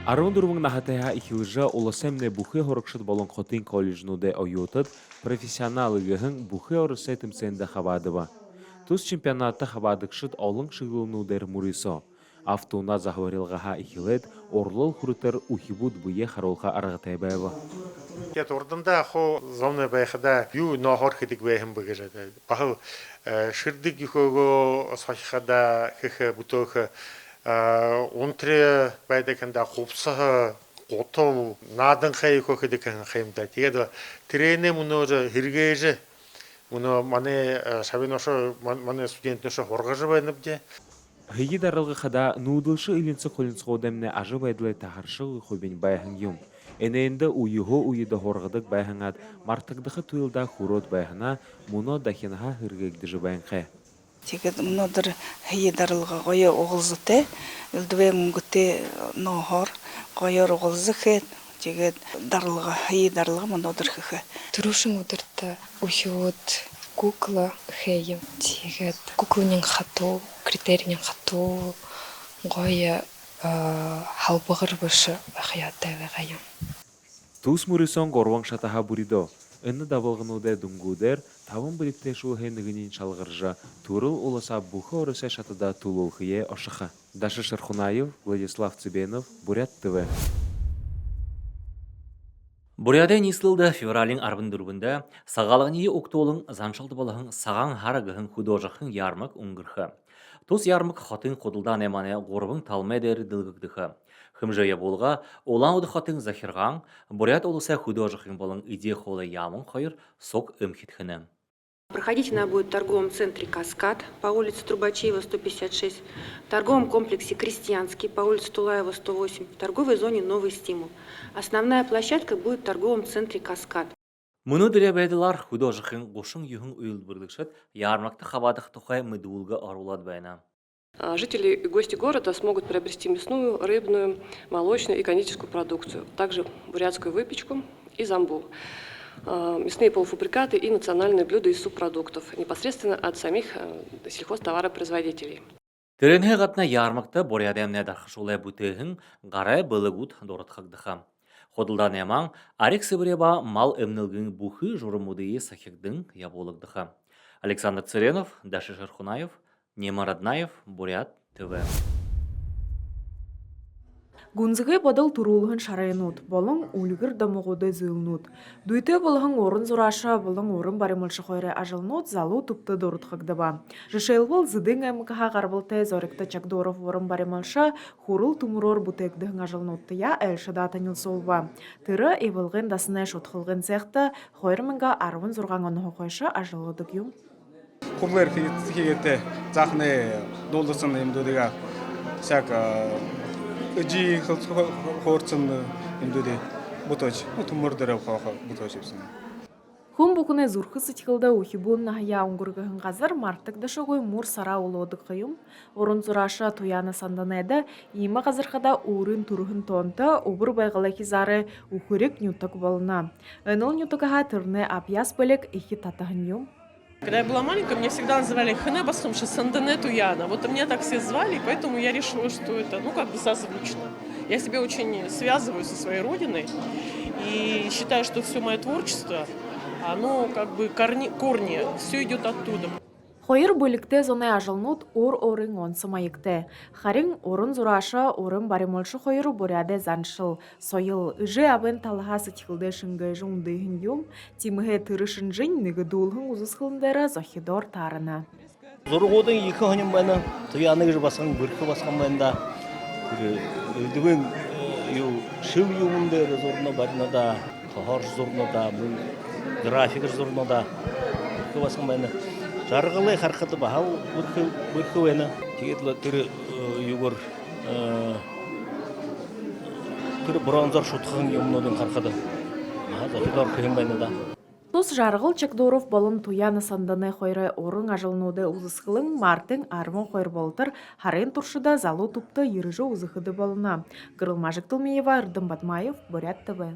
14 нахатайха ихилжа уласемне бүхэ хорогшод болон хотын коллежнуде оюутад профессионал игэхэн бүхэ орысе тэмцэнде хавадыва. Тус чемпионатта хавадыкшыд олон шыгылнудер мурисо. Автуна захварилгаха ихилет орлол хүртер ухибуд буе харолха аргатайбаева. Гэт урдандаа хуу зовны байхада юу ноохор хэдэг байхан бэгэж бахав ширдэг ихөөгөө сахихада хэх бүтөөх унтрэ байдаганда хувцах гутуу нааданхай ихөөх хэдэг хаймда тэгээд тренэ мөнөөр хэрэгээж мөнөө манай савиношо манай студентношо хургаж байна бдэ. Хиги даралга хада нүүдэлші илінсі қолынсығодамне ажы байдлай тахаршығы хобень байхан юм. Энеенді уйығы уйыды хорғыдық байханат мартықдықы туылда хурот байхана мұно дахинға хыргегдіжі байнқы. Тэгээд өнөөдөр хий даралга гоё угуулзтай элдвэ мөнгөтэй ноохоор гоёор угуулзах тэгээд даралга хий даралга өнөөдөр хэх. Түрүүшин өдөрт үхиуд кукла хэйв тэгээд куклын хатуу критерийн хатуу гоё халбагар биш хаяатай байгаа юм. Тус мурисон горван шатаха буридо. Энны давылғынуде дүнгудер тавын білікте шулхе нігінен шалғыржа турыл уласа бұхы орысе шатыда тулулхые ошыха. Даша Шархунаев, Владислав Цыбенов, Бурят ТВ. Буряда нислылда февралин арбындырбында сағалығыне октолың заншалды балығын саған харагығын художақын ярмак ұңғырхы. Тус ярмак хатын қодылдан эмане ғорбың талмедері дылгықтықы. Хымжая болға, олауды хатын захирған, бурят олыса художақын балың иде холы ямын қойыр сок өмхетхіні. Проходить она будет в торговом центре «Каскад» по улице Трубачева, 156, в торговом комплексе «Крестьянский» по улице Тулаева, 108, в торговой зоне «Новый стимул». Основная площадка будет в торговом центре «Каскад». Мұны діребәділар художақын ғошың юхын үйілбірдікшет, ярмакты қабадық тұқай мүдуылға арулад байна. Жители и гости города смогут приобрести мясную, рыбную, молочную и конdiтерскую продукцию, также бурятскую выпечку и замбу, мясные полуфабрикаты и национальные блюда из субпродуктов, непосредственно от самих сельхозтоваропроизводителей. Тіренге қатна ярмакты бурядемне дархышулай бүтігін ғарай бұлығуд дорытқагдыға. Ходылдан яман, арек сыбыреба мал эмнілгін бұхы жұрымудыйы сахикдың яболығдыға. Александр Цыренов, Даша Шархунаев, Нема Раднаев, Бурят ТВ. Гунзыгы бадал турулығын шарайынуд, болың үлігір дамығуды зылнуд. Дуйты болығын орын зураша, болың орын барымылшы қойры ажылнуд, залу тұпты дорытқагдыба. Жышайлвал зыдың әмікіға қарбылтай зоректі Чакдоров орын барымылшы, хурыл тұмырор бұтекдігін ажылнудтыя әлшіда таныл солба. Тыры евілғын дасынай шотқылғын цехті, қойрымынға арвын зұрған оны қойшы ажылудық юм. Кублер хигете захне долдосын имдудыга всяк жи хорцын имдуде буточ тумурдырып хохо буточипсын. Хум букуне зурхы сытхылда ухибун нахая унгургахын газар мартык дашогой мур сара улодык кыйым. Орын зураша туяны санданайда има газархада урын турухын тонта обыр байгала кизары ухырек нютак болна. Энол нютакаха тырне апьяс бөлек ихи татахын юм. Когда я была маленькая, меня всегда называли Ханебасхамша Сандане Туяна. Вот меня так все звали, поэтому я решила, что это, созвучно. Я себя очень связываю со своей родиной и считаю, что все мое творчество, оно корни, все идет оттуда. Хойыр бөлікте зоны ажылнуд ор-орын онсы майыкты. Харин орын зураша орын баримолшы хойыр буряде заншыл. Сойыл үжі абын талға сытхылды шыңгы жундыхын юм, тимігі тырышын жын нігі дулғын ұзысқылындары зохидор тарына. Зорғудың екі ханым байны, тұяны кіж басқан, бүркі басқан байында, үлдігін шыл юмындары зорына барына да, қағар зорына да, графикер зорына да, бүркі басқан байында. Жарғылай қарқыды бағал бүркі өйні. Тегетлі түрі үйгір түрі бронзор шутқығын емнодың қарқыды. Зохидор күйін байны да. Тус жарғыл Чакдоров балын туяны санданы қойры орын ажылнуды ұзысқылың мартың армын қойр болтыр, харен тұршыда залу тұпты еріжі ұзықыды балына. Гырылмажық Тылмеева, Ырдым Батмаев, Бурят ТВ.